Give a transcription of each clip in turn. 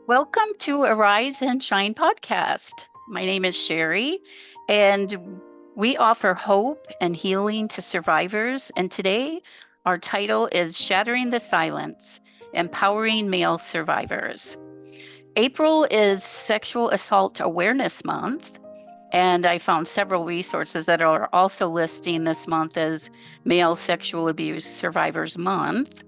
Welcome to Arise and Shine podcast. My name is Sherry, and we offer hope and healing to survivors. And today, our title is Shattering the Silence, Empowering Male Survivors. April is Sexual Assault Awareness Month, and I found several resources that are also listing this month as Male Sexual Abuse Survivors Month.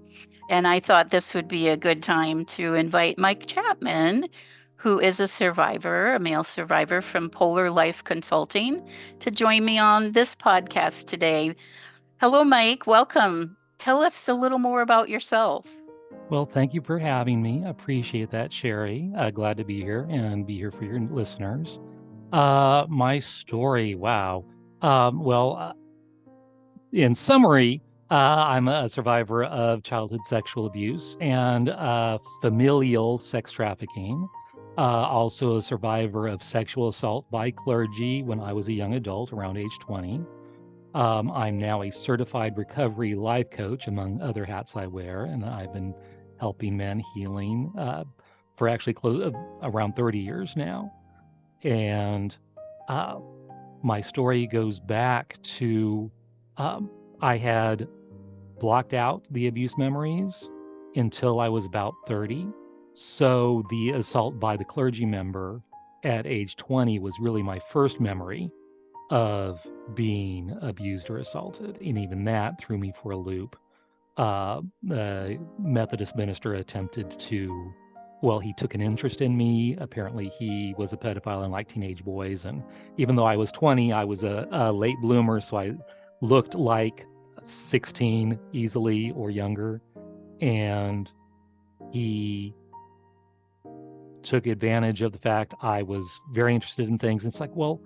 And I thought this would be a good time to invite Mike Chapman, who is a survivor, a male survivor from Polar Life Consulting, to join me on this podcast today. Hello, Mike. Welcome. Tell us a little more about yourself. Well, thank you for having me. I appreciate that, Sherry. Glad to be here and be here for your listeners. My story, wow. Well, in summary, I'm a survivor of childhood sexual abuse and familial sex trafficking. Also a survivor of sexual assault by clergy when I was a young adult, around age 20. I'm now a certified recovery life coach, among other hats I wear, and I've been helping men healing for actually around 30 years now. And uh, my story goes back to I had blocked out the abuse memories until I was about 30. So the assault by the clergy member at age 20 was really my first memory of being abused or assaulted. And even that threw me for a loop. The Methodist minister attempted to, well, he took an interest in me. Apparently, he was a pedophile and liked teenage boys. And even though I was 20, I was a late bloomer. So I looked like 16 easily or younger. And he took advantage of the fact I was very interested in things. It's like, well,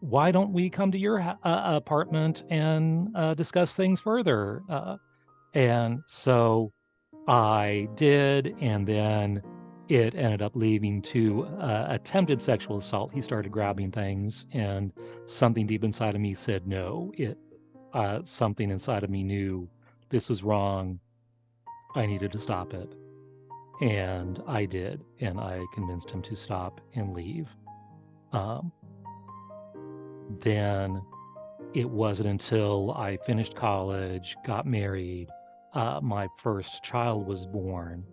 why don't we come to your apartment and discuss things further? And so I did, and then it ended up leading to attempted sexual assault. He started grabbing things, and something deep inside of me said no. Something inside of me knew this was wrong. I needed to stop it. And I did, and I convinced him to stop and leave. Um, then it wasn't until I finished college, got married, my first child was born.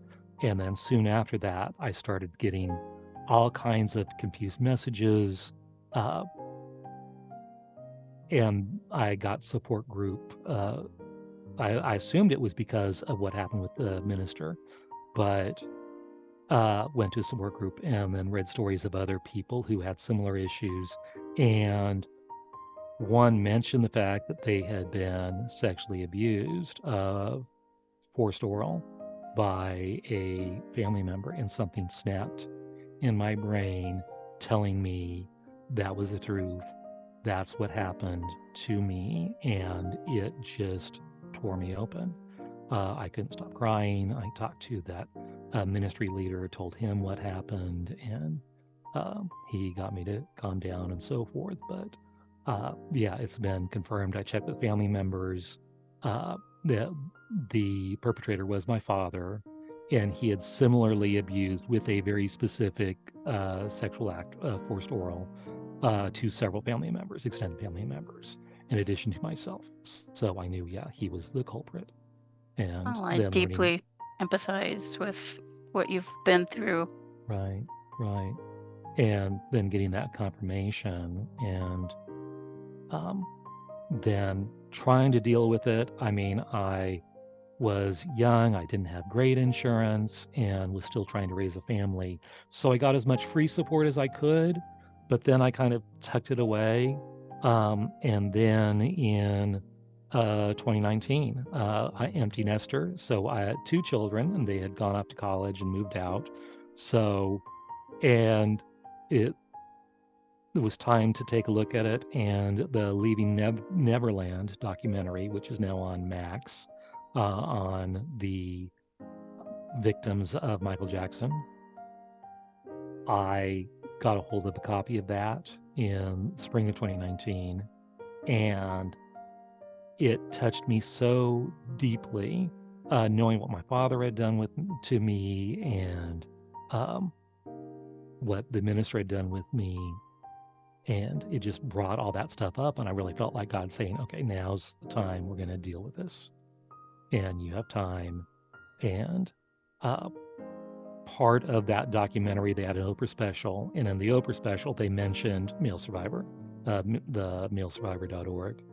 And then soon after that, I started getting all kinds of confused messages. Uh, and I got support group. I assumed it was because of what happened with the minister, but went to a support group and then read stories of other people who had similar issues. And one mentioned the fact that they had been sexually abused, forced oral by a family member, and something snapped in my brain telling me that was the truth. That's what happened to me, and it just tore me open. I couldn't stop crying. I talked to that ministry leader, told him what happened, and he got me to calm down and so forth. But yeah, it's been confirmed. I checked with family members. Uh, the, the perpetrator was my father, and he had similarly abused with a very specific sexual act, forced oral, to several family members, extended family members, in addition to myself. So I knew, yeah, he was the culprit. And Oh, I then learning, deeply empathize with what you've been through. right, right. And then getting that confirmation and um, then trying to deal with it. I mean, I was young, I didn't have great insurance, and was still trying to raise a family. So I got as much free support as I could, but then I kind of tucked it away. And then in 2019, I empty nester. So I had two children, and they had gone off to college and moved out. So, and it it was time to take a look at it, and the Leaving Neverland documentary, which is now on Max, on the victims of Michael Jackson. I got a hold of a copy of that in spring of 2019, and it touched me so deeply, knowing what my father had done to me, and what the minister had done with me. And it just brought all that stuff up. And I really felt like God saying, okay, now's the time we're going to deal with this. And you have time. And part of that documentary, they had an Oprah special. And in the Oprah special, they mentioned Male Survivor, the malesurvivor.org.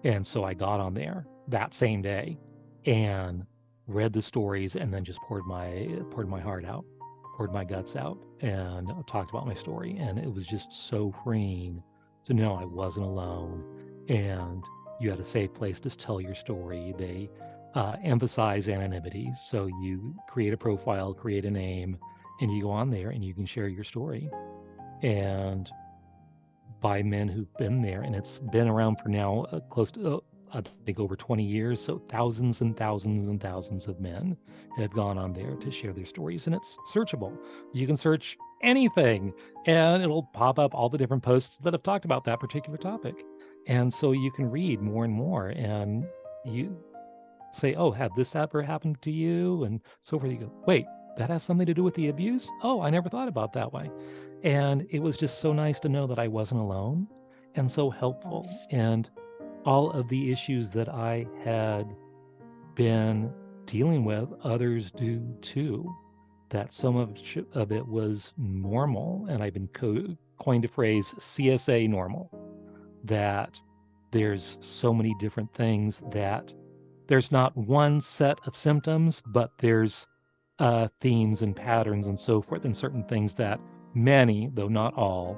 And so I got on there that same day and read the stories and then just poured my heart out, poured my guts out, and talked about my story. And it was just so freeing to know I wasn't alone and you had a safe place to tell your story. They emphasize anonymity. So you create a profile, create a name, and you go on there and you can share your story. And by men who've been there, and it's been around for now close to, I think, over 20 years. So thousands and thousands and thousands of men have gone on there to share their stories, and it's searchable. You can search anything, and it'll pop up all the different posts that have talked about that particular topic. And so you can read more and more, and you say, oh, have this ever happened to you? And so forth. You go, wait, that has something to do with the abuse? Oh, I never thought about that way. And it was just so nice to know that I wasn't alone and so helpful. Yes. And all of the issues that I had been dealing with, others do too. That some of it was normal. And I've been coined a phrase, CSA normal, that there's so many different things that there's not one set of symptoms, but there's themes and patterns and so forth, and certain things that many, though not all,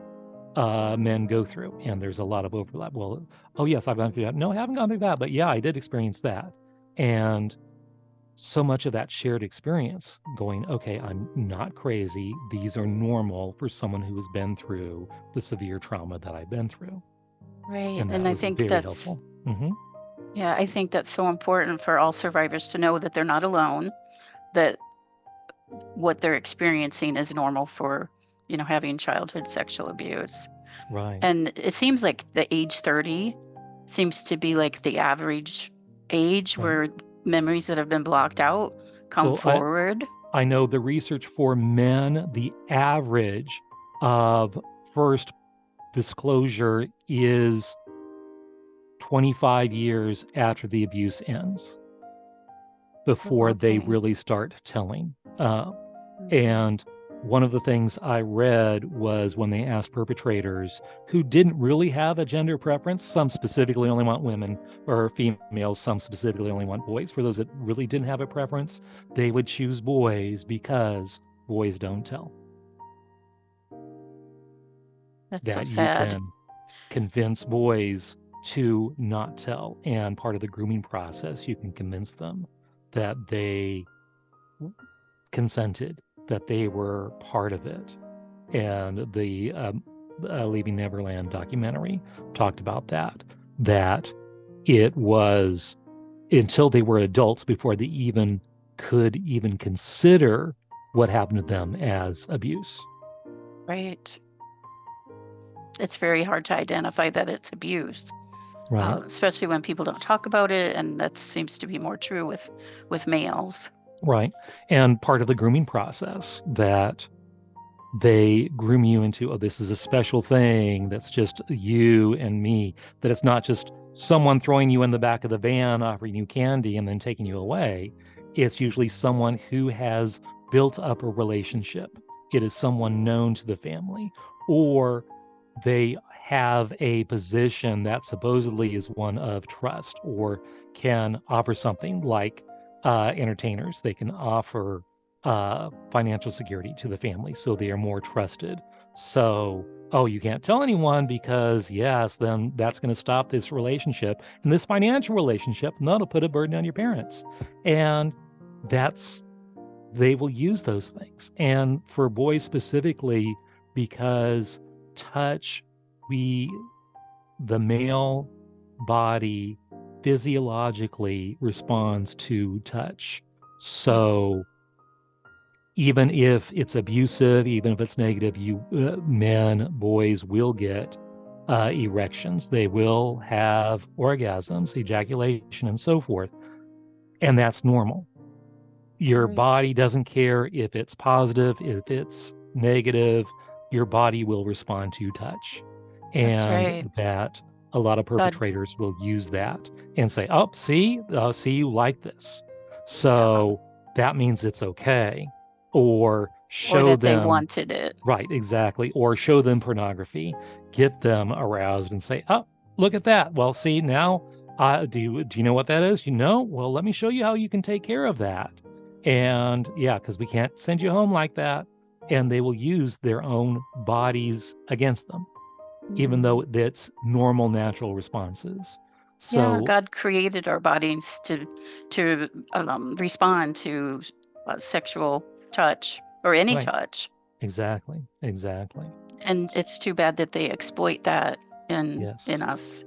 men go through. And there's a lot of overlap. Well, oh, yes, I've gone through that. No, I haven't gone through that, but yeah, I did experience that. And so much of that shared experience going, okay, I'm not crazy. These are normal for someone who has been through the severe trauma that I've been through. Right. And that And I was think very that's, helpful. Mm-hmm. yeah, I think that's so important for all survivors to know that they're not alone, that what they're experiencing is normal for, having childhood sexual abuse. Right. And it seems like the age 30 seems to be like the average age Right. where memories that have been blocked out come Well, forward. I know the research for men, the average of first disclosure is 25 years after the abuse ends before they Okay. really start telling. Mhm. And one of the things I read was when they asked perpetrators who didn't really have a gender preference, some specifically only want women or females, some specifically only want boys. For those that really didn't have a preference, they would choose boys because boys don't tell. That's so That you sad. can convince boys to not tell. And part of the grooming process, you can convince them that they consented, that they were part of it. And the Leaving Neverland documentary talked about that it was until they were adults before they even could even consider what happened to them as abuse. Right. It's very hard to identify that it's abuse, Right. especially when people don't talk about it, and that seems to be more true with males. Right. And part of the grooming process that they groom you into, oh, this is a special thing that's just you and me, that it's not just someone throwing you in the back of the van, offering you candy, and then taking you away. It's usually someone who has built up a relationship. It is someone known to the family, or they have a position that supposedly is one of trust or can offer something like entertainers. They can offer financial security to the family, so they are more trusted. So, oh, you can't tell anyone because, yes, then that's going to stop this relationship and this financial relationship, and that'll put a burden on your parents. And they will use those things. And for boys specifically, because touch, the male body physiologically responds to touch. So even if it's abusive, even if it's negative, boys will get erections. They will have orgasms, ejaculation, and so forth. And that's normal. Your Right. body doesn't care if it's positive, if it's negative, your body will respond to touch. That's And right. that a lot of God, perpetrators will use that and say, oh, see, you like this. yeah. So that means it's okay. Or Or show that they them, wanted it. right, exactly. Or show them pornography, get them aroused and say, oh, look at that. Well, see, now do you know what that is? You know? Well, let me show you how you can take care of that. And yeah, because we can't send you home like that. And they will use their own bodies against them, even though Mm. it's normal, natural responses. Yeah, So, God created our bodies to respond to sexual touch or any right, touch, exactly, exactly. and it's too bad that they exploit that in Yes. us.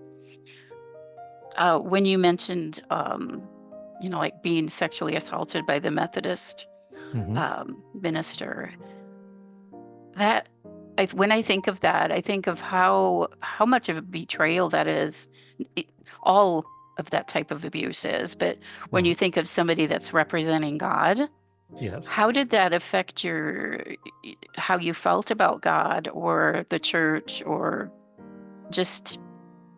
When you mentioned, like being sexually assaulted by the Methodist Hmm. minister, that when I think of that, I think of how much of a betrayal that is. It- all of that type of abuse is, but when you Right. think of somebody that's representing God, Yes. how did that affect how you felt about God or the church or just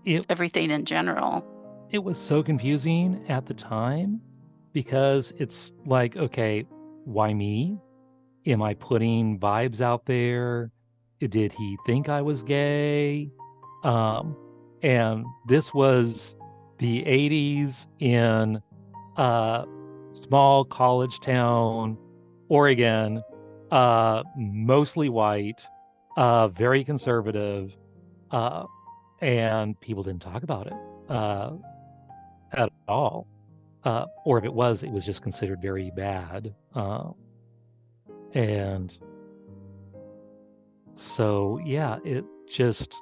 It everything in general? it was so confusing at the time because it's like, okay, why me? Am I putting vibes out there? Did he think I was gay? Um, and this was the 80s in a small college town, Oregon, mostly white, very conservative, uh, and people didn't talk about it at all. Or if it was just considered very bad. And so, yeah, it just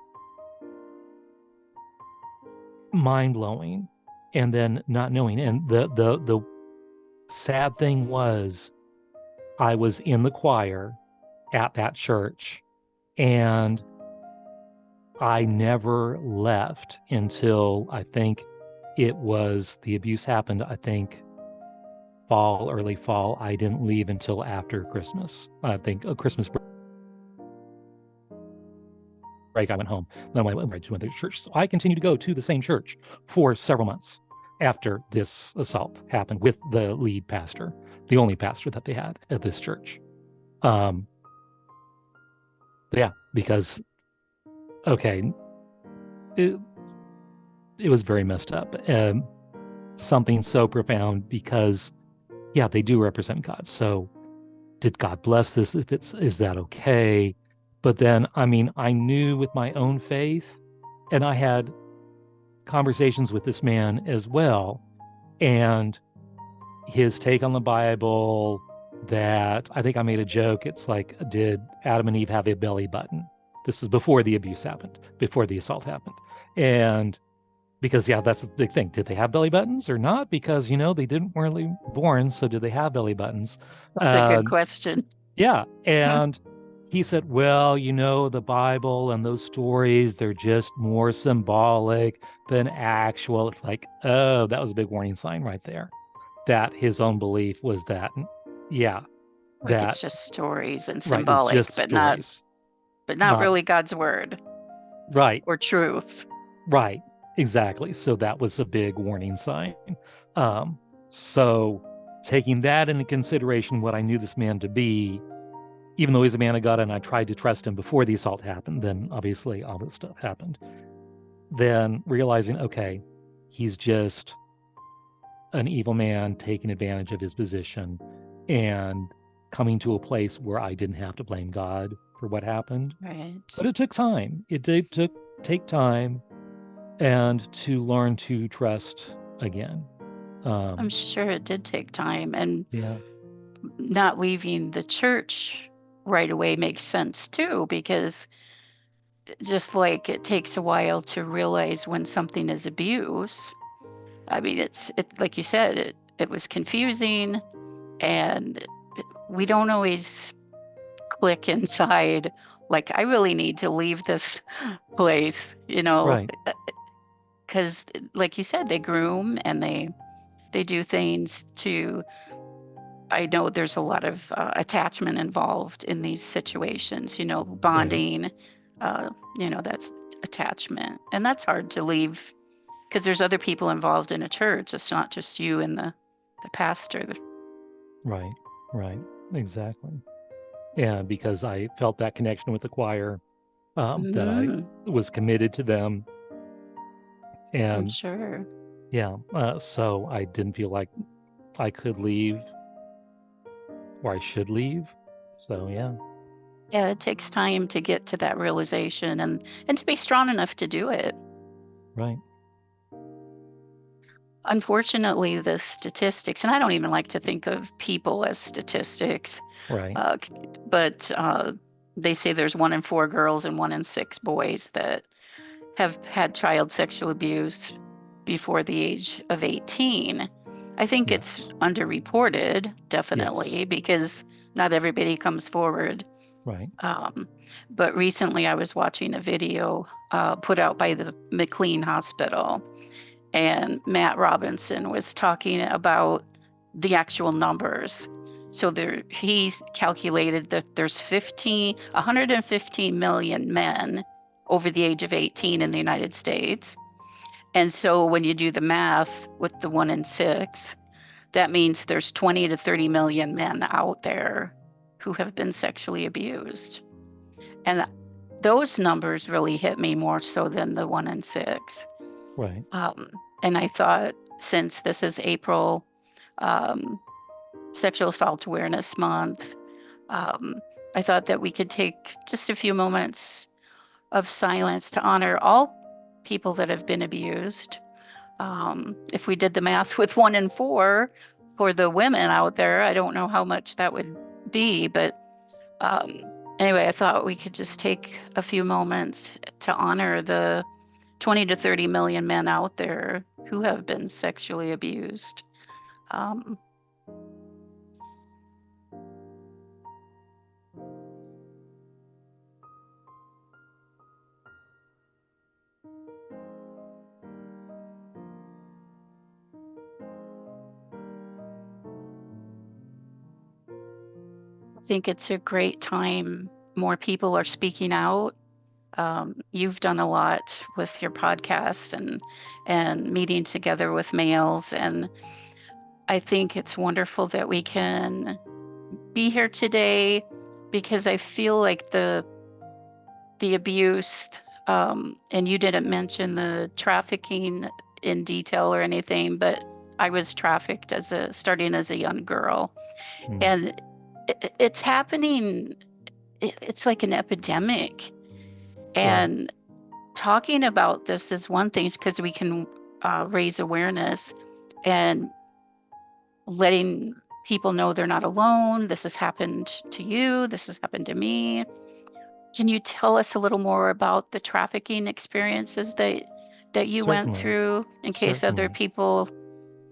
mind blowing. And then not knowing. And the sad thing was, I was in the choir at that church, and I never left until I think it was the abuse happened. I think fall, early fall. I didn't leave until after Christmas. I think a Christmas break, I went home. Then I went right to another church. So I continued to go to the same church for several months after this assault happened with the lead pastor, the only pastor that they had at this church. Um, yeah, because okay, it, it was very messed up. Something so profound because yeah, they do represent God. So did God bless this? If it's is that okay? But then, I mean, I knew with my own faith, and I had conversations with this man as well, and his take on the Bible, that I think I made a joke. It's like, did Adam and Eve have a belly button? This is before the abuse happened, before the assault happened. And because, yeah, that's the big thing. Did they have belly buttons or not? Because, they didn't really born. So did they have belly buttons? That's a Uh, good question. yeah. And he said, well, the Bible and those stories, they're just more symbolic than actual. It's like, oh, that was a big warning sign right there, that his own belief was that, yeah, Like that, it's just stories and right, it's symbolic, just stories, but not not really God's word right, or truth. right, exactly. So that was a big warning sign. Um, so taking that into consideration, what I knew this man to be, even though he's a man of God and I tried to trust him before the assault happened, then obviously all this stuff happened. Then realizing, okay, he's just an evil man taking advantage of his position and coming to a place where I didn't have to blame God for what happened. Right. But it took time. It did took take time and to learn to trust again. I'm Um, sure it did take time, and yeah, not leaving the church right away makes sense too, because just like it takes a while to realize when something is abuse. I mean, like you said, it was confusing, and we don't always click inside. Like, I really need to leave this place, right. because like you said, they groom and they do things to I know there's a lot of attachment involved in these situations, bonding, that's attachment. And that's hard to leave because there's other people involved in a church. It's not just you and the pastor. Right, right, exactly. And because I felt that connection with the choir, that I was committed to them. I'm And sure. yeah, so I didn't feel like I could leave or I should leave. So yeah, Yeah, it takes time to get to that realization and to be strong enough to do it. right, Unfortunately, the statistics, and I don't even like to think of people as statistics, right, uh, but they say there's 1 in 4 girls and 1 in 6 boys that have had child sexual abuse before the age of 18. I think it's yes, underreported, yes, definitely, because not everybody comes forward. right, Um, but recently I was watching a video put out by the McLean Hospital, and Matt Robinson was talking about the actual numbers. So he's calculated that there's 115 million men over the age of 18 in the United States. And so when you do the math with the 1 in 6, that means there's 20 to 30 million men out there who have been sexually abused. And those numbers really hit me more so than the 1 in 6. right, Um, and I thought, since this is April, um, Sexual Assault Awareness Month, um, I thought that we could take just a few moments of silence to honor all people that have been abused. If we did the math with 1 in 4 for the women out there, I don't know how much that would be, but um, anyway, I thought we could just take a few moments to honor the 20 to 30 million men out there who have been sexually abused. Um, I think it's a great time. More people are speaking out. You've done a lot with your podcast and meeting together with males, and I think it's wonderful that we can be here today because I feel like the abuse, and you didn't mention the trafficking in detail or anything, but I was trafficked starting as a young girl, mm, and it's happening. It's like an epidemic, right, and talking about this is one thing because we can raise awareness and letting people know they're not alone. This has happened to you. This has happened to me. Can you tell us a little more about the trafficking experiences that you went certainly, through in case other certainly, people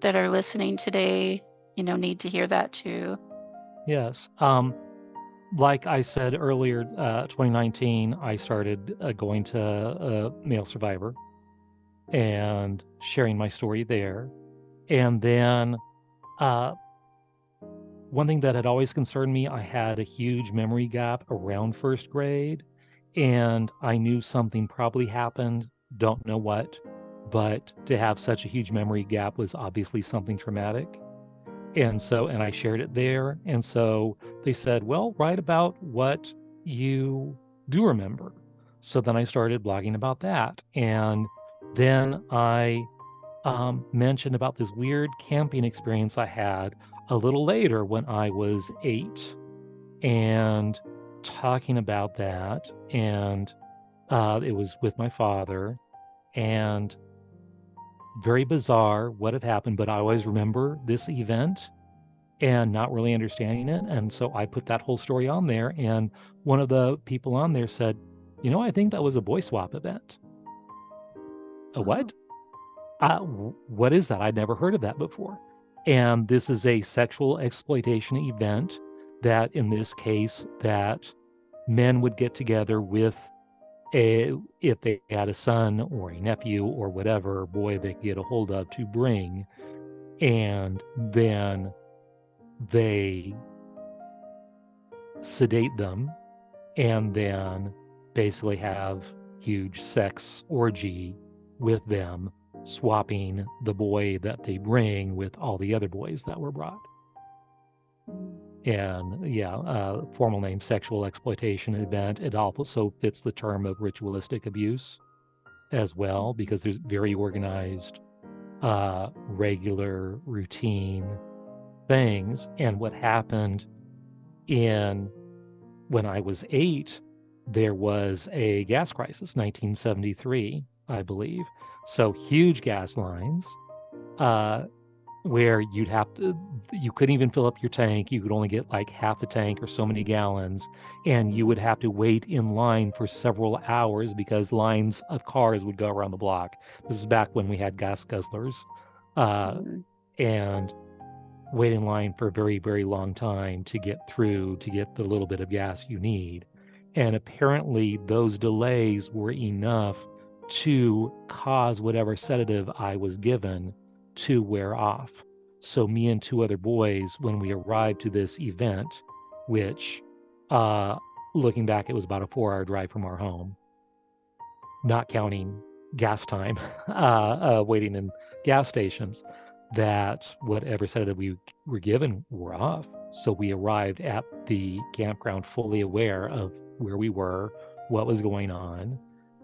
that are listening today, need to hear that too? yes. Like I said earlier, 2019, I started going to Male Survivor and sharing my story there. And then uh, one thing that had always concerned me, I had a huge memory gap around first grade, and I knew something probably happened, don't know what, but to have such a huge memory gap was obviously something traumatic. And I shared it there. And so they said, well, write about what you do remember. So then I started blogging about that. And then I mentioned about this weird camping experience I had a little later when I was 8 and talking about that. And it was with my father and very bizarre what had happened, but I always remember this event and not really understanding it. And so I put that whole story on there. And one of the people on there said, I think that was a boy swap event. A Oh, what? What is that? I'd never heard of that before. And this is a sexual exploitation event that, in this case, that men would get together with if they had a son or a nephew or whatever boy they could get a hold of to bring. And then they sedate them and then basically have huge sex orgy with them, swapping the boy that they bring with all the other boys that were brought. And yeah, formal name sexual exploitation event. It also fits the term of ritualistic abuse as well, because there's very organized, regular, routine things. And what happened when I was 8, there was a gas crisis, 1973, I believe. So huge gas lines, where you couldn't even fill up your tank. You could only get like half a tank or so many gallons, and you would have to wait in line for several hours because lines of cars would go around the block. This is back when we had gas guzzlers, and wait in line for a very, very long time to get through to get the little bit of gas you need. And apparently those delays were enough to cause whatever sedative I was given to wear off. So me and 2 other boys, when we arrived to this event, which, looking back, it was about a 4-hour drive from our home, not counting gas time, waiting in gas stations, that whatever sedative we were given were off. So we arrived at the campground fully aware of where we were, what was going on.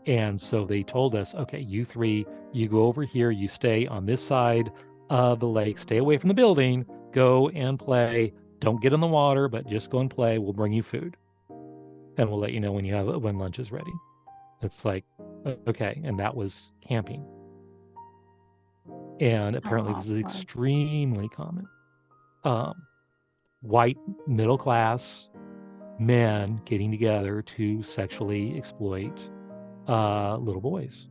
And so they told us, okay, you 3, you go over here, you stay on this side of the lake, stay away from the building, go and play. Don't get in the water, but just go and play. We'll bring you food. And we'll let you know when lunch is ready. It's like, okay. And that was camping. And apparently this is extremely common. White middle class men getting together to sexually exploit little boys.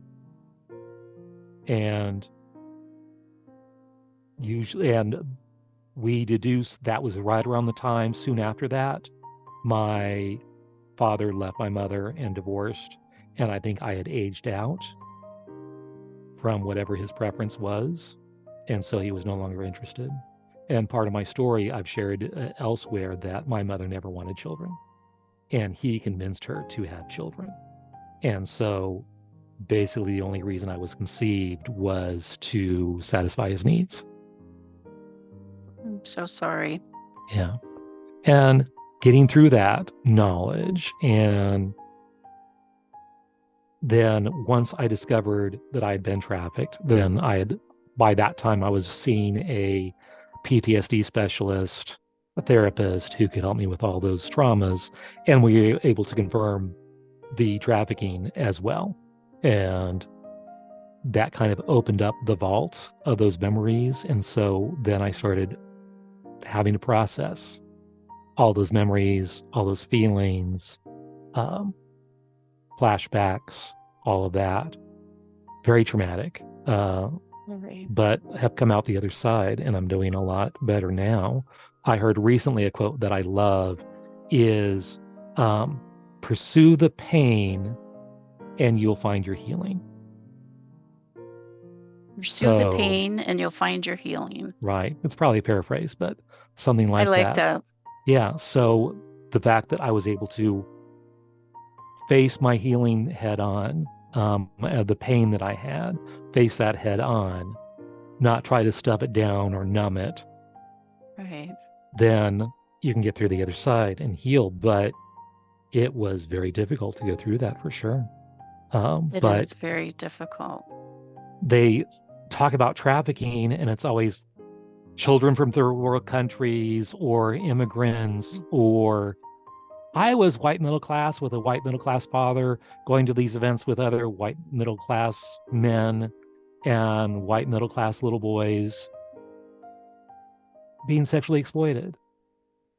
And we deduce that was right around the time, soon after that, my father left my mother and divorced. And I think I had aged out from whatever his preference was. And so he was no longer interested. And part of my story, I've shared elsewhere, that my mother never wanted children. And he convinced her to have children. And so basically the only reason I was conceived was to satisfy his needs. I'm so sorry. Yeah. And getting through that knowledge, and then once I discovered that I had been trafficked, then by that time I was seeing a PTSD specialist, a therapist who could help me with all those traumas, and we were able to confirm the trafficking as well. And that kind of opened up the vault of those memories. And so then I started having to process all those memories, all those feelings, flashbacks, all of that. Very traumatic, but have come out the other side, and I'm doing a lot better now. I heard recently a quote that I love is, pursue the pain and you'll find your healing. Pursue the pain and you'll find your healing. Right. It's probably a paraphrase, but something like that. I like that. Yeah. So the fact that I was able to face my healing head on, the pain that I had, face that head on, not try to stuff it down or numb it. Right. Then you can get through the other side and heal. But it was very difficult to go through that, for sure. It is very difficult. They talk about trafficking, and it's always children from third world countries or immigrants, or I was white middle class with a white middle class father going to these events with other white middle class men and white middle class little boys being sexually exploited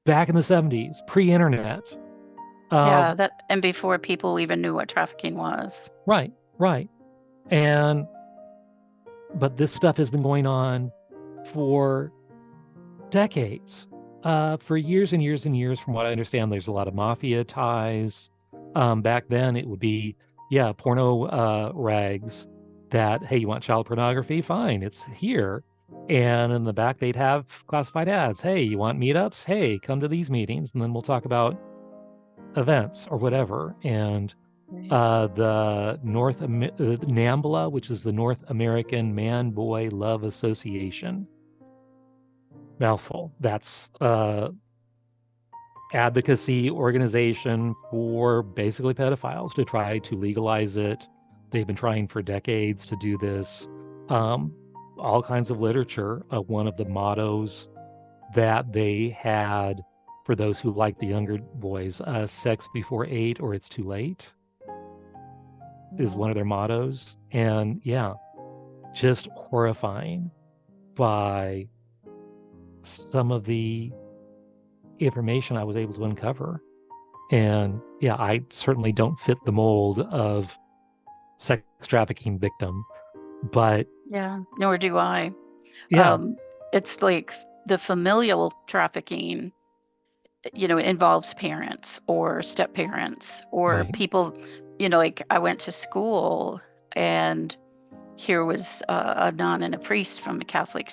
back in the 70s, pre-internet. Yeah, and before people even knew what trafficking was. Right. But this stuff has been going on for decades, for years and years and years. From what I understand, there's a lot of mafia ties. Back then, it would be, porno rags that, hey, you want child pornography? Fine, it's here. And in the back, they'd have classified ads. Hey, you want meetups? Hey, come to these meetings, and then we'll talk about events or whatever. And Right. the NAMBLA, which is the North American Man Boy Love Association, mouthful. That's advocacy organization for basically pedophiles to try to legalize it. They've been trying for decades to do this. All kinds of literature. One of the mottos that they had for those who like the younger boys, sex before 8 or it's too late, is one of their mottos. And yeah, just horrifying by some of the information I was able to uncover. And yeah, I certainly don't fit the mold of sex trafficking victim, but Yeah, nor do I. yeah, It's like the familial trafficking, involves parents or step parents or right, people, like I went to school and here was a nun and a priest from the Catholic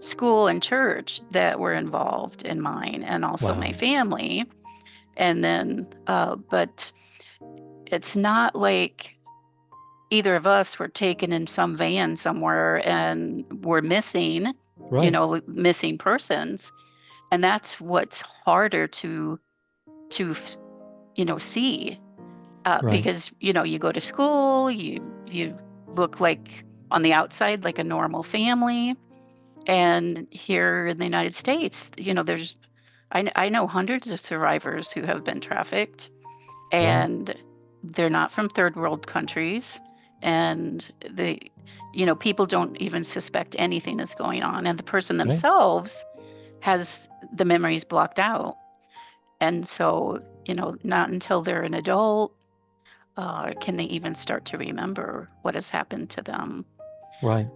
school and church that were involved in mine and also my wow, family. And then, but it's not like either of us were taken in some van somewhere and were missing, right, missing persons. And that's what's harder to see, right, because you go to school, you look like on the outside like a normal family, and here in the United States, there's I know hundreds of survivors who have been trafficked, right, and they're not from third world countries, and people don't even suspect anything is going on, and the person right, themselves has the memories blocked out. And so, not until they're an adult can they even start to remember what has happened to them. right,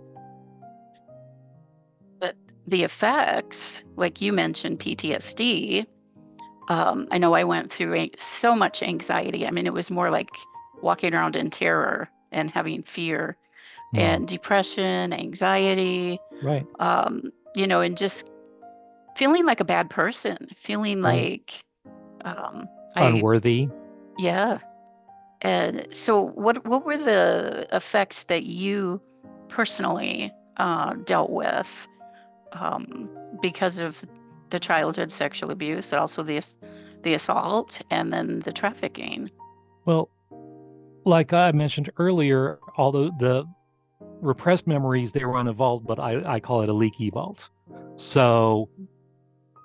But the effects, like you mentioned, PTSD, I know I went through so much anxiety. I mean, it was more like walking around in terror and having fear mm, and depression, anxiety, right, and just feeling like a bad person, feeling right, like I, unworthy. yeah. And so, what were the effects that you personally dealt with um, because of the childhood sexual abuse, and also the assault, and then the trafficking? Well, like I mentioned earlier, although the repressed memories, they run a vault, but I call it a leaky vault. So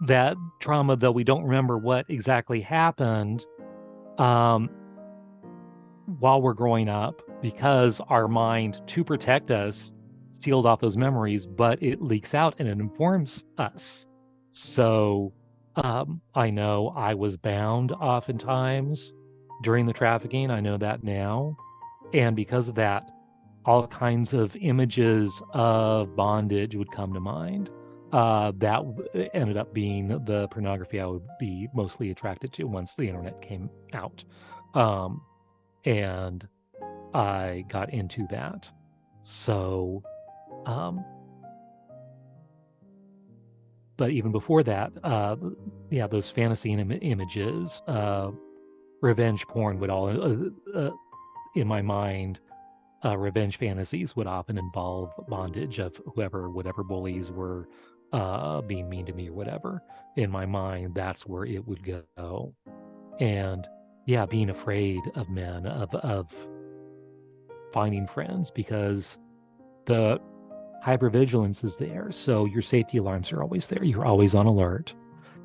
that trauma, though we don't remember what exactly happened, um, while we're growing up, because our mind, to protect us, sealed off those memories, but it leaks out and it informs us. So I know I was bound oftentimes during the trafficking. I know that now. And because of that, all kinds of images of bondage would come to mind. That ended up being the pornography I would be mostly attracted to once the internet came out. Um, and I got into that. So, um, but even before that, yeah, those fantasy images, revenge porn would all, in my mind, revenge fantasies would often involve bondage of whatever bullies were being mean to me or whatever. In my mind, that's where it would go. And yeah, being afraid of men, of finding friends, because the hypervigilance is there. So your safety alarms are always there. You're always on alert.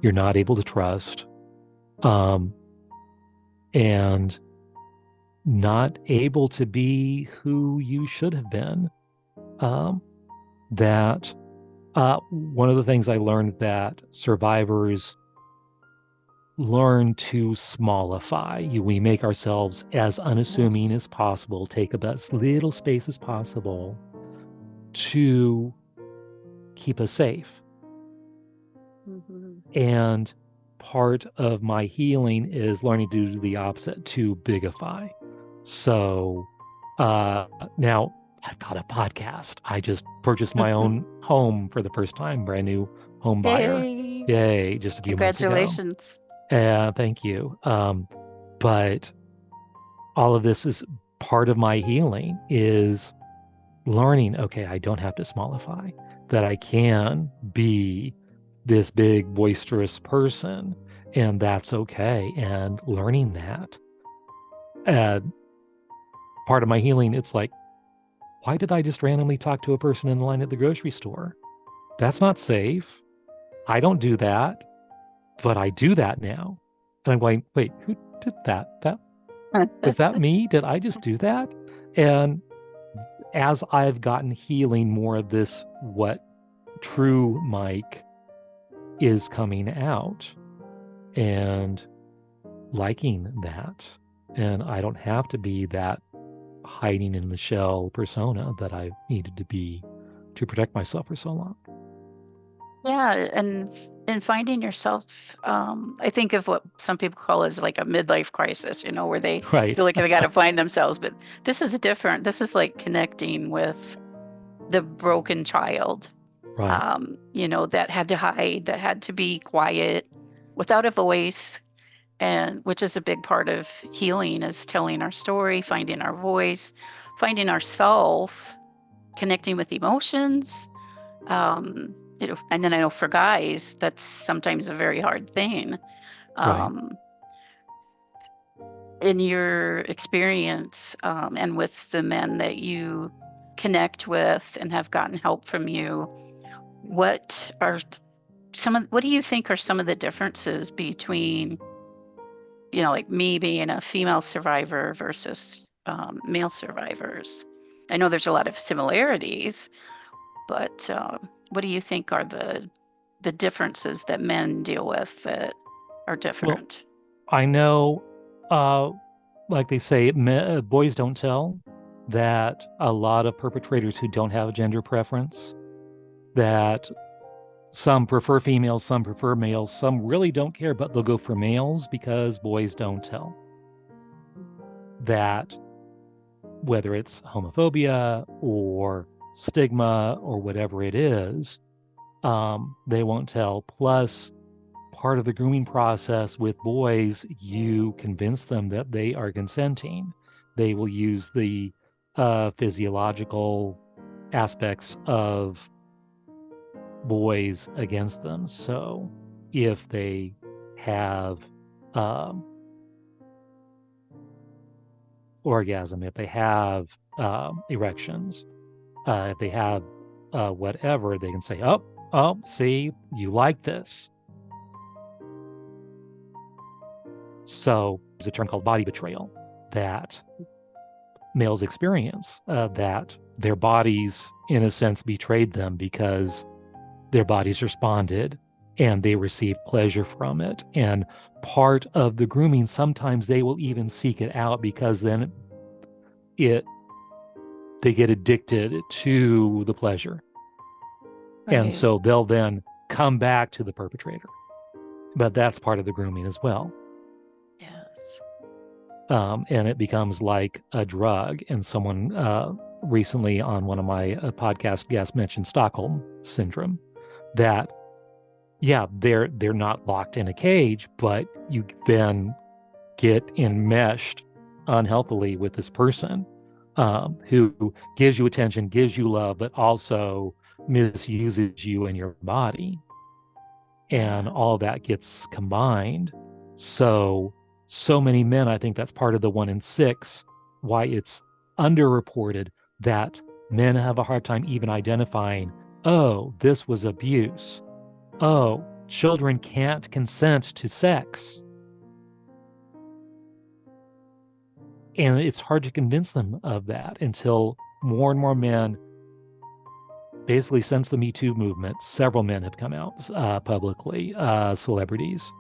You're not able to trust. Um, and not able to be who you should have been. Um, that one of the things I learned that survivors learn to smallify. We make ourselves as unassuming Yes. as possible, take up as little space as possible to keep us safe. Hmm. And part of my healing is learning to do the opposite, to bigify. So uh, now I've got a podcast. I just purchased my own home for the first time, brand new home buyer. Yay. Yay, just a few months ago. Congratulations. Thank you. But all of this is part of my healing is learning, okay, I don't have to smallify, that I can be this big, boisterous person, and that's okay. And learning that. Part of my healing, it's like, why did I just randomly talk to a person in the line at the grocery store? That's not safe. I don't do that, but I do that now. And I'm going, wait, who did that? Was that me? Did I just do that? And as I've gotten healing, more of this, what true Mike is coming out and liking that. And I don't have to be that hiding in the shell persona that I needed to be to protect myself for so long. Yeah, and finding yourself, I think of what some people call as like a midlife crisis, where they Right, feel like they got to find themselves. But this is different. This is like connecting with the broken child, right, that had to hide, that had to be quiet, without a voice, and which is a big part of healing is telling our story, finding our voice, finding ourself, connecting with emotions. And then I know for guys, that's sometimes a very hard thing. right. Um, in your experience, and with the men that you connect with and have gotten help from you, what are what do you think are some of the differences between, like me being a female survivor versus male survivors? I know there's a lot of similarities, but what do you think are the differences that men deal with that are Well, different? I know, uh, like they say, boys don't tell, that a lot of perpetrators who don't have a gender preference, that some prefer females, some prefer males, some really don't care, but they'll go for males because boys don't tell. That whether it's homophobia or stigma or whatever it is, they won't tell. Plus, part of the grooming process with boys, you convince them that they are consenting. They will use the physiological aspects of boys against them. So if they have um, orgasm, if they have erections, if they have whatever, they can say, oh, see, you like this. So there's a term called body betrayal that males experience, that their bodies, in a sense, betrayed them because their bodies responded and they received pleasure from it. And part of the grooming, sometimes they will even seek it out because then they get addicted to the pleasure. And Right. so they'll then come back to the perpetrator. But that's part of the grooming as well. Yes. And it becomes like a drug. And someone recently on one of my podcast guests mentioned Stockholm syndrome, that yeah, they're not locked in a cage, but you then get enmeshed unhealthily with this person who gives you attention, gives you love, but also misuses you and your body. And Yeah. all that gets combined. So many men, I think that's part of the 1 in 6, why it's underreported that men have a hard time even identifying, oh, this was abuse. Oh, children can't consent to sex. And it's hard to convince them of that until more and more men, basically since the Me Too movement, several men have come out publicly, celebrities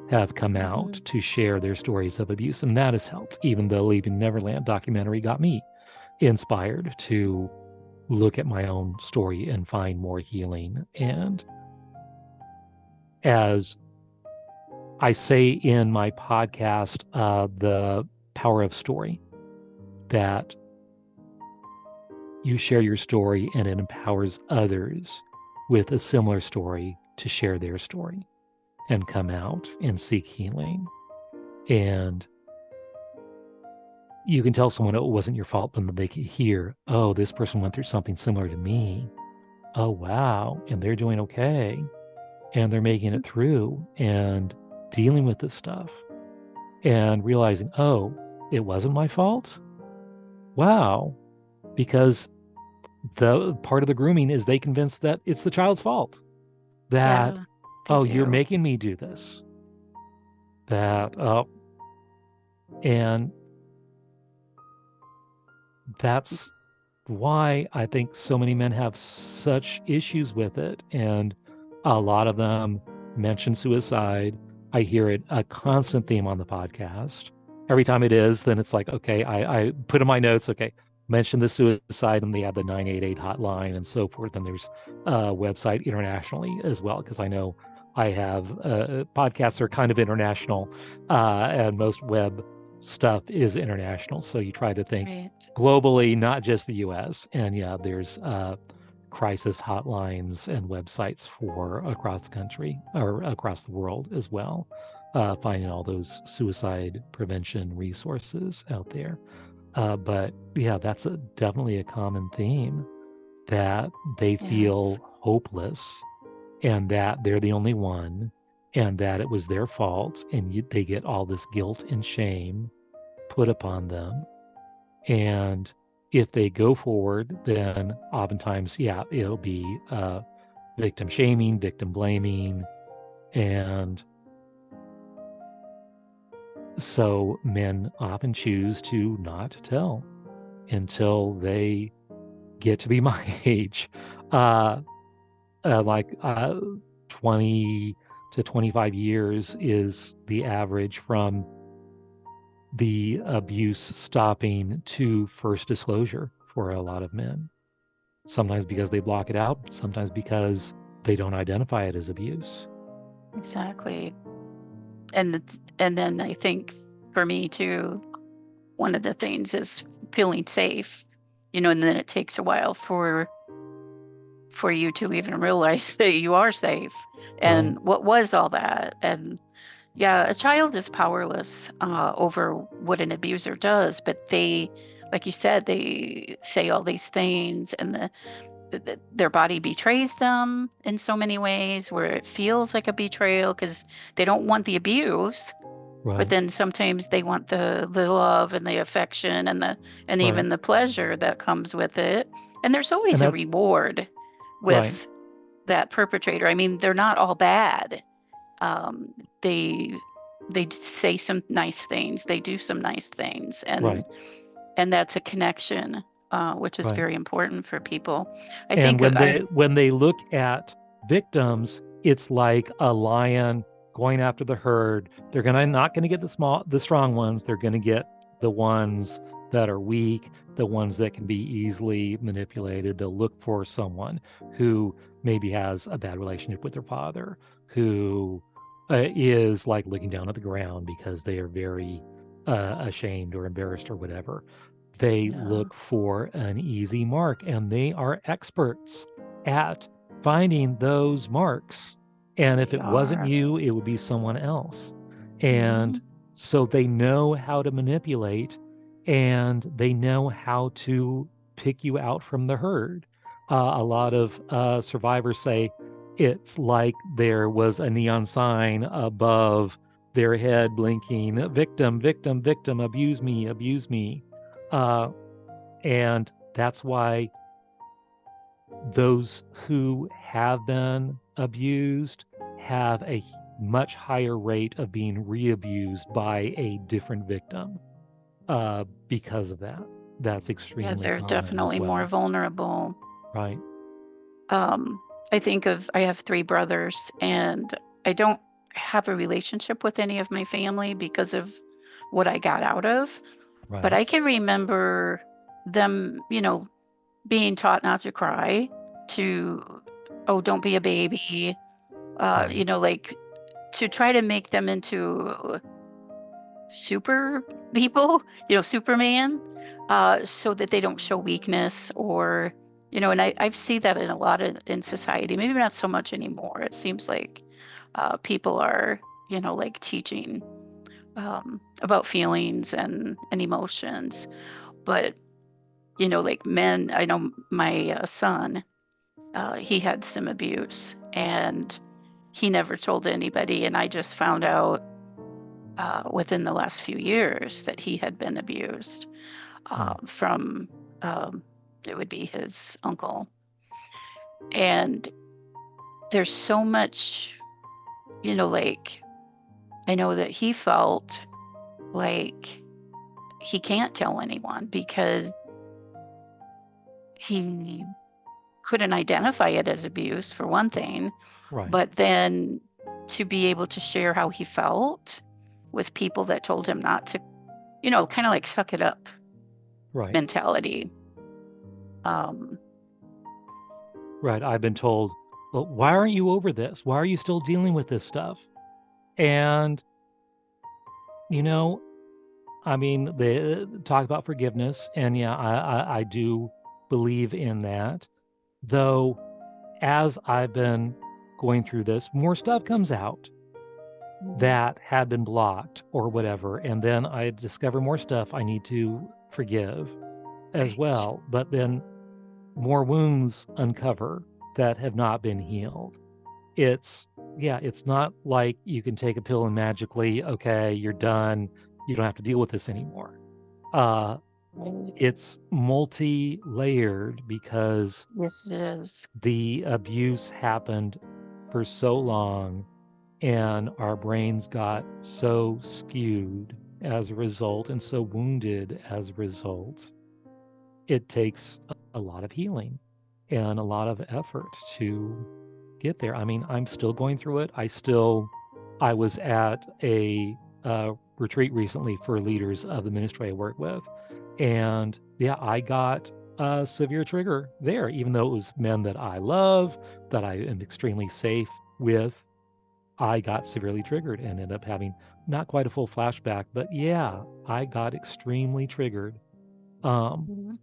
have come out Mhm. to share their stories of abuse, and that has helped. Even the Leaving Neverland documentary got me inspired to look at my own story and find more healing. And as I say in my podcast, the power of story, that you share your story and it empowers others with a similar story to share their story and come out and seek healing. And you can tell someone it wasn't your fault, but they can hear, oh, this person went through something similar to me. Oh, wow. And they're doing okay. And they're making it through and dealing with this stuff and realizing, oh, it wasn't my fault. Wow. Because the part of the grooming is they convinced that it's the child's fault. That, Yeah, they oh, you're do. making me do this. That, oh, and that's why I think so many men have such issues with it. And a lot of them mention suicide. I hear it a constant theme on the podcast. Every time it is, then it's like, okay, I put in my notes, okay, mention the suicide, and they have the 988 hotline and so forth. And there's a website internationally as well, because I know I have podcasts are kind of international, and most web stuff is international. So you try to think Right. globally, not just the US. And yeah, there's crisis hotlines and websites for across the country or across the world as well, finding all those suicide prevention resources out there. But yeah, that's definitely a common theme that they Yes. feel hopeless and that they're the only one and that it was their fault and they get all this guilt and shame put upon them. And if they go forward, then oftentimes, yeah, it'll be victim shaming, victim blaming. And so men often choose to not tell until they get to be my age. Uh, like 20 to 25 years is the average from the abuse stopping to first disclosure for a lot of men. Sometimes because they block it out, sometimes because they don't identify it as abuse. Exactly. And then I think for me too, one of the things is feeling safe, and then it takes a while for you to even realize that you are safe. Right, And what was all that? And yeah, a child is powerless over what an abuser does, but they, like you said, they say all these things, and their body betrays them in so many ways where it feels like a betrayal because they don't want the abuse, but right, then sometimes they want the love and the affection and right. even the pleasure that comes with it. And there's And always a that's reward right, with that perpetrator. I mean, they're not all bad. Um, they they say some nice things, they do some nice things, right, and that's a connection, which is right. very important for people. I And think I when they look at victims, it's like a lion going after the herd. They're gonna not gonna get the strong ones. They're gonna get the ones that are weak, the ones that can be easily manipulated. They'll look for someone who maybe has a bad relationship with their father, who is like looking down at the ground because they are very ashamed or embarrassed or whatever. They yeah, look for an easy mark and they are experts at finding those marks. And if they it wasn't are. you, it would be someone else. And Mhm. so they know how to manipulate and they know how to pick you out from the herd. A lot of survivors say it's like there was a neon sign above their head blinking, victim, victim, victim, abuse me, abuse me. Uh, and that's why those who have been abused have a much higher rate of being re-abused by a different victim because of that. That's Yeah, extremely they're common as definitely more well. vulnerable. Right, Um, I have three brothers, and I don't have a relationship with any of my family because of what I got out of. But right, I can remember them, being taught not to cry, to, oh, don't be a baby, right, like to try to make them into super people, Superman, so that they don't show weakness or, and I've seen that in a lot in society, maybe not so much anymore. It seems like people are, like teaching about feelings and emotions. But, like men, I know my son, he had some abuse and he never told anybody. And I just found out within the last few years that he had been abused from, um, it would be his uncle. And there's so much, like, I know that he felt like he can't tell anyone because he couldn't identify it as abuse, for one thing, Right. but then to be able to share how he felt with people that told him not to, kind of like suck it up Right. mentality. Um, Right. I've been told, well, why aren't you over this? Why are you still dealing with this stuff? And, I mean, they talk about forgiveness, and yeah, I do believe in that. Though, as I've been going through this, more stuff comes out that had been blocked or whatever, and then I discover more stuff I need to forgive as right. well. But then more wounds uncover that have not been healed. It's not like you can take a pill and magically, okay, you're done. You don't have to deal with this anymore. Uh, it's multi-layered because Yes, it is. the abuse happened for so long and our brains got so skewed as a result and so wounded as a result. It takes a lot of healing and a lot of effort to get there. I mean, I'm still going through it. I was at a retreat recently for leaders of the ministry I work with. And yeah, I got a severe trigger there, even though it was men that I love, that I am extremely safe with. I got severely triggered and ended up having not quite a full flashback, but yeah, I got extremely triggered. Um, Mhm.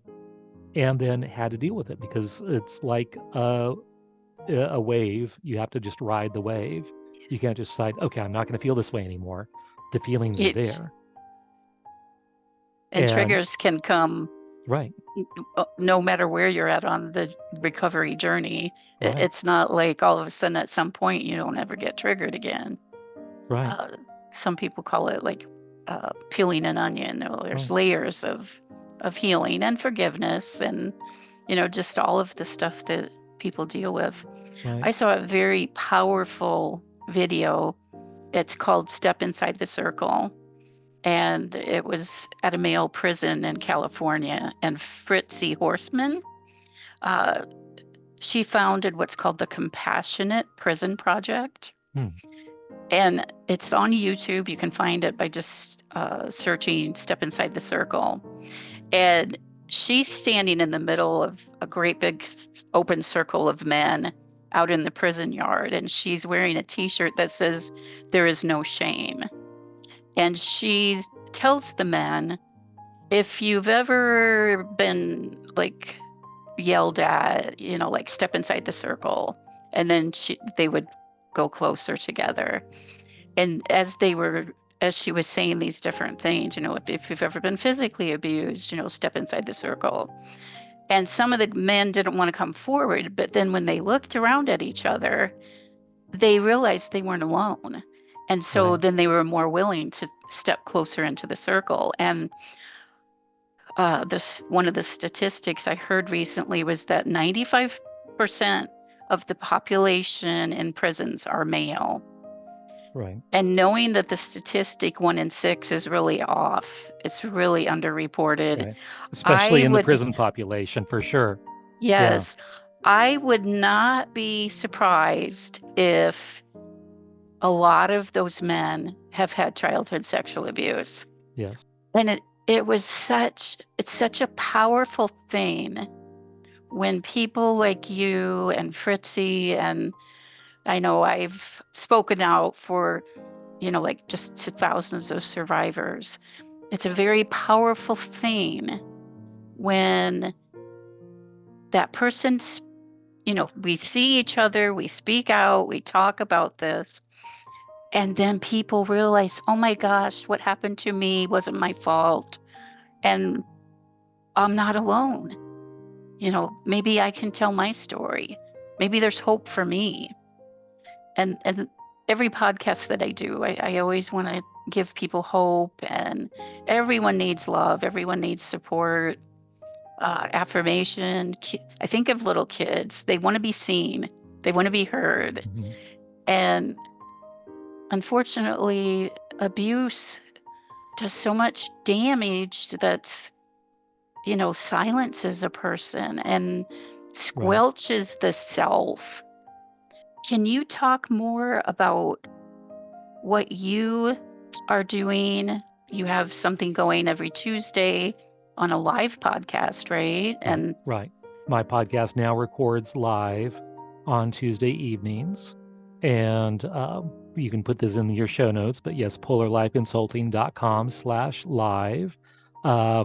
and then had to deal with it because it's like a wave. You have to just ride the wave. You can't just decide, okay, I'm not going to feel this way anymore. The feelings are It there. and And triggers can come right, no matter where you're at on the recovery journey. right, It's not like all of a sudden at some point you don't ever get triggered again. right, Uh, some people call it like peeling an onion. There's right, layers of healing and forgiveness, and just all of the stuff that people deal with. right. I saw a very powerful video. It's called "Step Inside the Circle." And it was at a male prison in California. And Fritzie Horseman, uh, she founded what's called the Compassionate Prison Project. Hmm. And it's on YouTube. You can find it by just searching Step Inside the Circle. And she's standing in the middle of a great big open circle of men out in the prison yard. And she's wearing a t shirt that says, "There is no shame." And she tells the men, if you've ever been like yelled at, like step inside the circle, and then they would go closer together. And as she was saying these different things, if you've ever been physically abused, step inside the circle. And some of the men didn't want to come forward, but then when they looked around at each other, they realized they weren't alone. And so Right, then they were more willing to step closer into the circle. And this one of the statistics I heard recently was that 95% of the population in prisons are male. right, And knowing that the statistic 1 in 6 is really off, it's really underreported. right. Especially I in the would, prison population, for sure. Yeah, yes, I would not be surprised if a lot of those men have had childhood sexual abuse. yes, And it's such a powerful thing when people like you and Fritzy, and I know I've spoken out for like just to thousands of survivors. It's a very powerful thing when that person's, we see each other, we speak out, we talk about this, and then people realize, oh my gosh, what happened to me wasn't my fault. And I'm not alone. Maybe I can tell my story. Maybe there's hope for me. And every podcast that I do, I always want to give people hope, and everyone needs love. Everyone needs support, affirmation. I think of little kids. They want to be seen. They want to be heard. Mm-hmm. And unfortunately, abuse does so much damage that's, silences a person and Right. squelches the self. Can you talk more about what you are doing? You have something going every Tuesday on a live podcast, right? And Right. My podcast now records live on Tuesday evenings. And you can put this in your show notes, but yes, polarlifeconsulting.com/live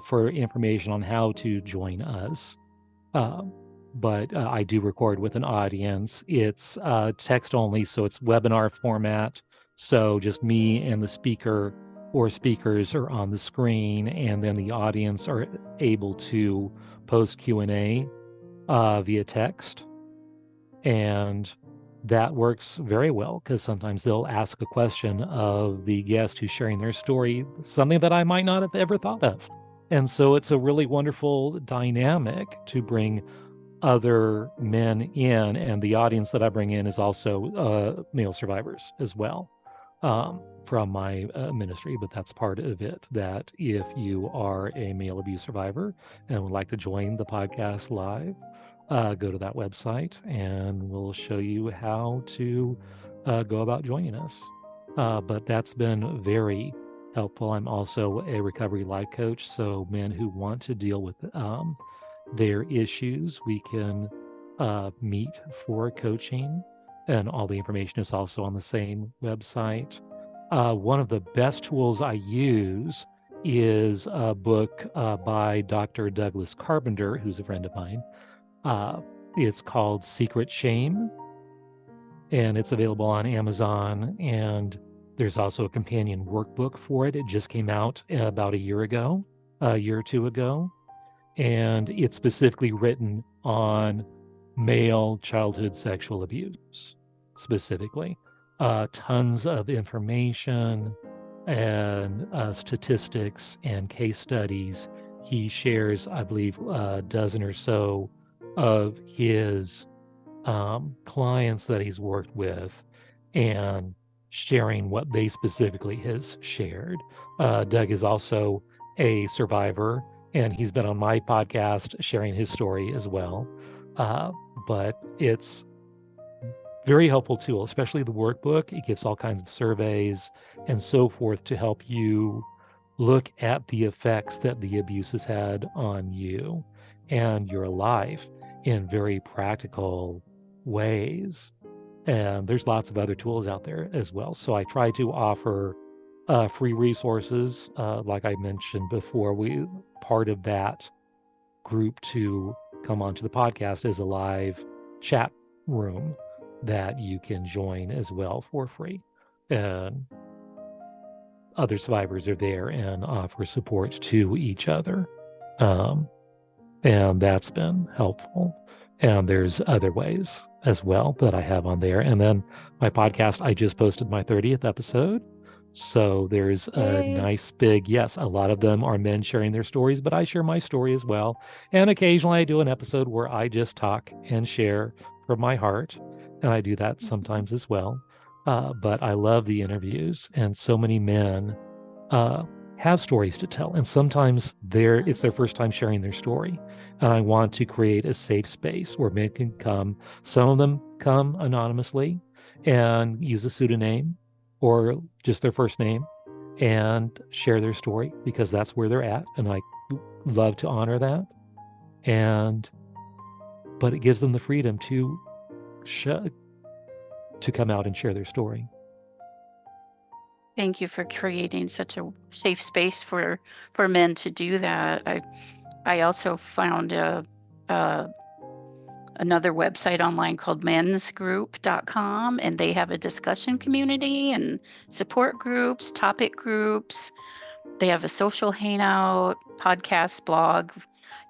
for information on how to join us. Uh, but I do record with an audience. It's text only, so it's webinar format. So just me and the speaker or speakers are on the screen, and then the audience are able to post Q&A via text. And that works very well because sometimes they'll ask a question of the guest who's sharing their story, something that I might not have ever thought of. And so it's a really wonderful dynamic to bring other men in, and the audience that I bring in is also male survivors as well from my ministry. But that's part of it, that if you are a male abuse survivor and would like to join the podcast live, go to that website and we'll show you how to go about joining us. But that's been very helpful. I'm also a recovery life coach, so men who want to deal with their issues, we can meet for coaching, and all the information is also on the same website. One of the best tools I use is a book by Dr. Douglas Carpenter, who's a friend of mine. It's called Secret Shame, and it's available on Amazon. And there's also a companion workbook for it. It just came out about a year or two ago. And it's specifically written on male childhood sexual abuse, specifically. Tons of information and statistics and case studies. He shares, I believe, a dozen or so of his clients that he's worked with and sharing what they specifically has shared. Doug is also a survivor, and he's been on my podcast sharing his story as well. But it's very helpful tool, especially the workbook. It gives all kinds of surveys and so forth to help you look at the effects that the abuse has had on you and your life in very practical ways. And there's lots of other tools out there as well. So I try to offer free resources. Like I mentioned before, part of that group to come onto the podcast is a live chat room that you can join as well for free. And other survivors are there and offer support to each other. And that's been helpful. And there's other ways as well that I have on there. And then my podcast, I just posted my 30th episode. So there's a nice big, yes, a lot of them are men sharing their stories, but I share my story as well. And occasionally I do an episode where I just talk and share from my heart. And I do that sometimes as well. But I love the interviews, and so many men have stories to tell. And sometimes it's their first time sharing their story. And I want to create a safe space where men can come. Some of them come anonymously and use a pseudonym or just their first name and share their story, because that's where they're at. And I love to honor that. But it gives them the freedom to come out and share their story. Thank you for creating such a safe space for men to do that. I also found another website online called mensgroup.com, and they have a discussion community and support groups, topic groups. They have a social hangout, podcast, blog,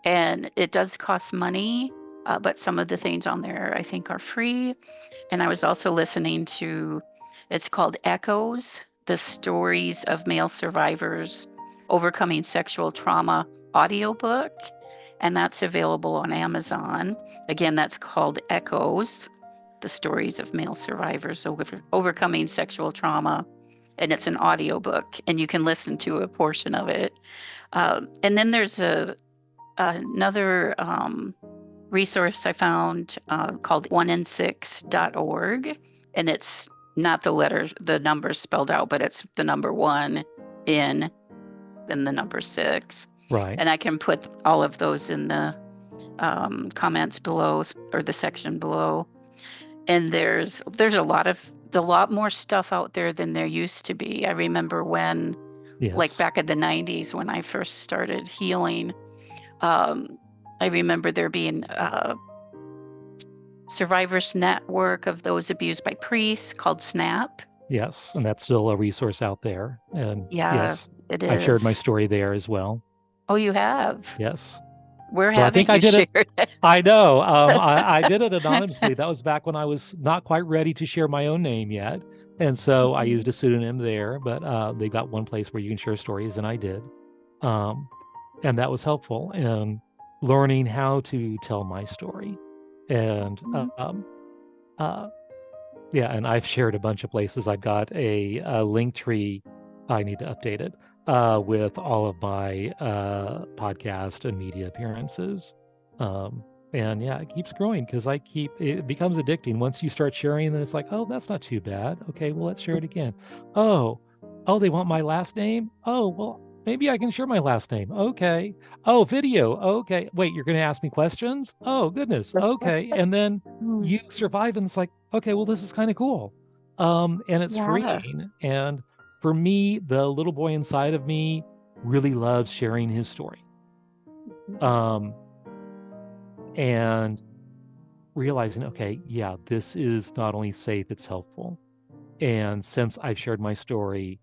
and it does cost money, but some of the things on there I think are free. And I was also listening to, it's called Echoes, the Stories of Male Survivors Overcoming Sexual Trauma audiobook, and that's available on Amazon. Again, that's called Echoes, the Stories of Male Survivors Overcoming Sexual Trauma, and it's an audiobook, and you can listen to a portion of it. And then there's another resource I found called oneinsix.org, and it's not the numbers spelled out, but it's the number 1 in, then the number 6. Right. And I can put all of those in the comments below, or the section below. And there's a lot more stuff out there than there used to be. I remember when, like back in the 90s, when I first started healing, I remember there being a survivors network of those abused by priests called SNAP. Yes, and that's still a resource out there. And Yeah, yes, it is. I've shared my story there as well. Oh, you have? Yes. Where Well, I think haven't you shared it? I know. I did it anonymously. That was back when I was not quite ready to share my own name yet. And so I used a pseudonym there, but they've got one place where you can share stories, and I did. And that was helpful in learning how to tell my story. And yeah, and I've shared a bunch of places. I've got a link tree. I need to update it with all of my podcast and media appearances. And yeah, it keeps growing because it becomes addicting. Once you start sharing, then it's like, oh, that's not too bad. Okay, well, let's share it again. Oh, they want my last name? Oh, well, maybe I can share my last name. Okay. Oh, video. Okay. Wait, you're going to ask me questions? Oh, goodness. Okay. And then you survive, and it's like, okay, well, this is kind of cool. And it's freeing. And for me, the little boy inside of me really loves sharing his story. And realizing, okay, yeah, this is not only safe, it's helpful. And since I've shared my story,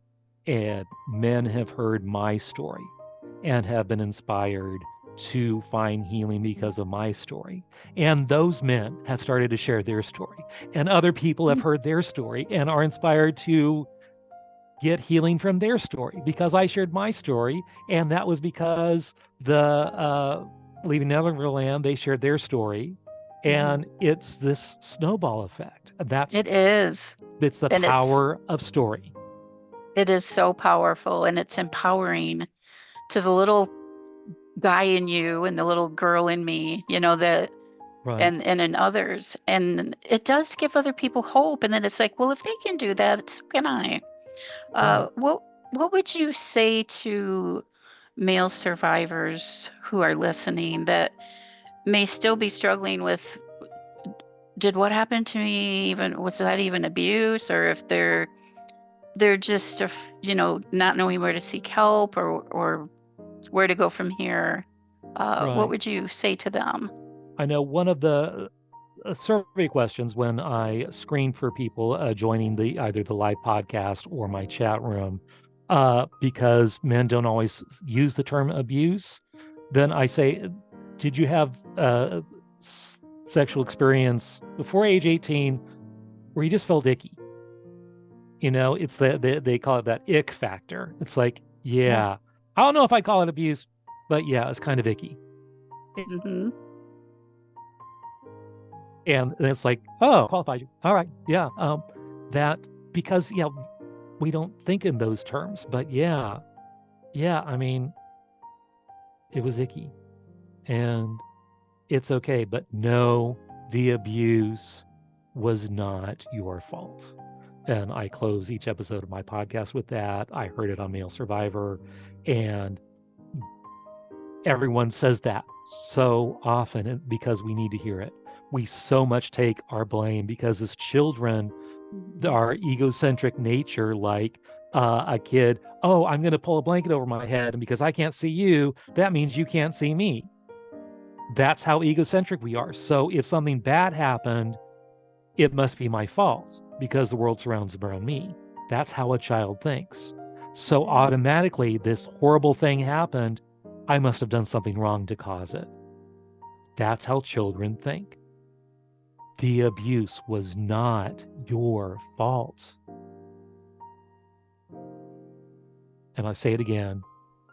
and men have heard my story and have been inspired to find healing because of my story. And those men have started to share their story, and other people have heard their story and are inspired to get healing from their story because I shared my story. And that was because the Leaving Neverland, they shared their story. And it's this snowball effect. It is. It's the power of story. It is so powerful, and it's empowering to the little guy in you and the little girl in me, that right. and in others. And it does give other people hope. And then it's like, well, if they can do that, so can I. Right. What would you say to male survivors who are listening that may still be struggling with, did what happened to me was that even abuse? Or if they're just, not knowing where to seek help or where to go from here. Right. What would you say to them? I know one of the survey questions when I screen for people joining either the live podcast or my chat room, because men don't always use the term abuse, then I say, did you have sexual experience before age 18 where you just felt icky? It's they call it that ick factor. It's like, yeah, I don't know if I call it abuse, but yeah, it's kind of icky. Mm-hmm. And it's like, oh, qualifies you. All right, yeah. That because we don't think in those terms, but yeah. I mean, it was icky, and it's okay. But no, the abuse was not your fault. And I close each episode of my podcast with that. I heard it on Male Survivor, and everyone says that so often because we need to hear it. We so much take our blame because as children, our egocentric nature, like, A kid, oh, I'm going to pull a blanket over my head, and because I can't see you, that means you can't see me. That's how egocentric we are. So if something bad happened, it must be my fault because the world surrounds around me. That's how a child thinks. So Yes. automatically, this horrible thing happened. I must have done something wrong to cause it. That's how children think. The abuse was not your fault. And I say it again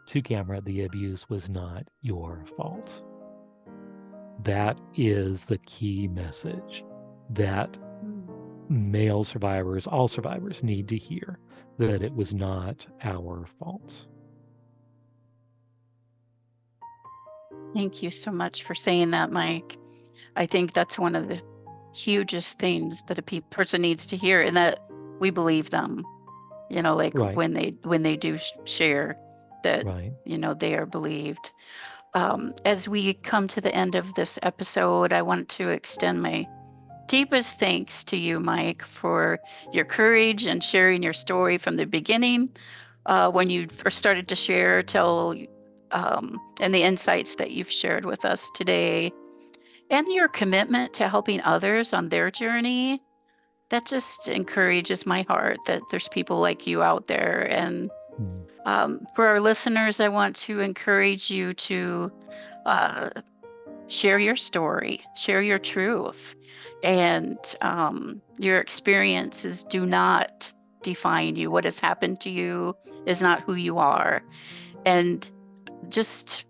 to camera, the abuse was not your fault. That is the key message that male survivors, all survivors, need to hear, that it was not our fault. Thank you so much for saying that, Mike. I think that's one of the hugest things that a person needs to hear, and that we believe them. Like Right. when they do share that, Right. they are believed. As we come to the end of this episode, I want to extend my deepest thanks to you, Mike, for your courage and sharing your story from the beginning, when you first started to share, and the insights that you've shared with us today, and your commitment to helping others on their journey. That just encourages my heart that there's people like you out there. And for our listeners, I want to encourage you to share your story, share your truth, and your experiences do not define you. What has happened to you is not who you are. And just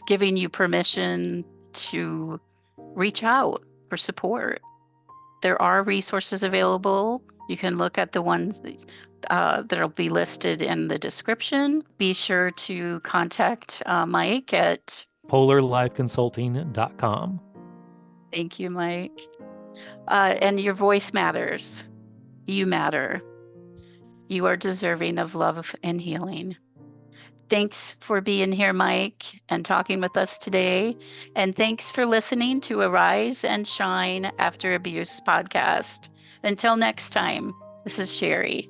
giving you permission to reach out for support. There are resources available. You can look at the ones that'll be listed in the description. Be sure to contact Mike at polarlifeconsulting.com. Thank you, Mike. And your voice matters. You matter. You are deserving of love and healing. Thanks for being here, Mike, and talking with us today. And thanks for listening to Arise and Shine After Abuse podcast. Until next time, this is Sherry.